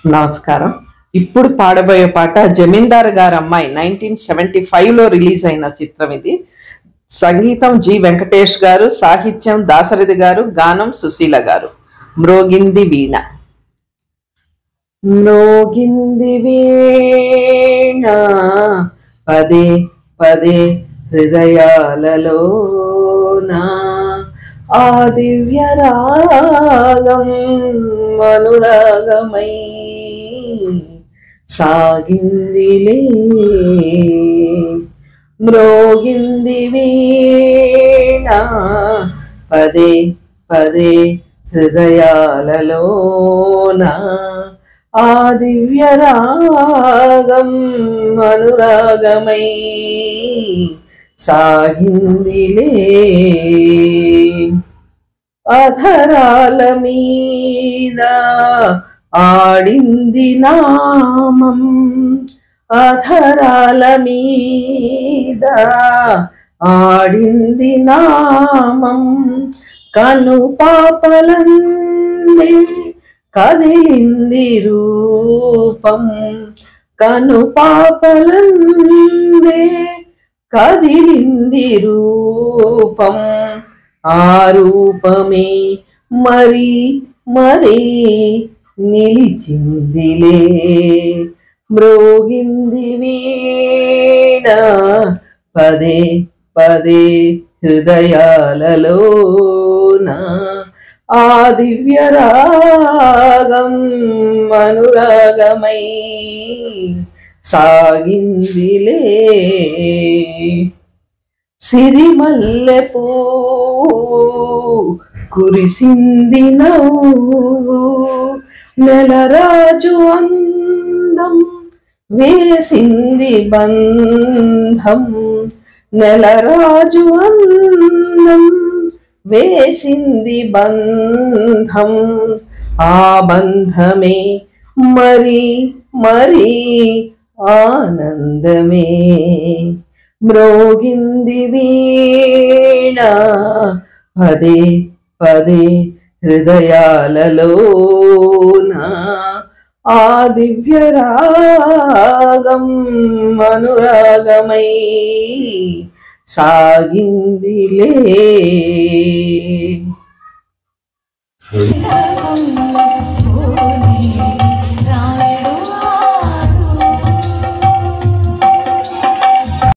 నమస్కారం. ఇప్పుడు పాడబోయే పాట జమీందార్ గారు అమ్మాయి 1975లో రిలీజ్ అయిన చిత్రం ఇది. సంగీతం జి వెంకటేష్ గారు, సాహిత్యం దాశరథి గారు, గానం సుశీల గారు. మ్రోగింది వీణ. మ్రోగింది వీణ పదే పదే హృదయాలలోన ఆ దివ్య రాగం అనురాగమై సాగిందిలే. మ్రోగింది వీణ పదే పదే హృదయాలలోన ఆ దివ్య రాగం అనురాగమై సాగిందిలే. అధరాల మీద ఆడింది నామం, అధరాల మీద ఆడింది నామం, కను పాపలందే కదిలింది రూపం, కను పాపలందే కదిలింది రూపం, ఆ రూపమే మరి మరి నిలిచిందిలే. మ్రోగింది వీణ పదే పదే హృదయాలలోన ఆ దివ్య రాగం అనురాగమై సాగిందిలే. సిరిమల్లె పువ్వు కురిసింది నవ్వు, నెలరాజు అందం వేసింది బంధం, నెలరాజు అందం వేసింది బంధం, ఆ బంధమే మరి మరి ఆనందమే. మ్రోగింది వీణ పదే పదే హృదయాలలోన ఆ దివ్య రాగం అనురాగమై సాగిందిలే.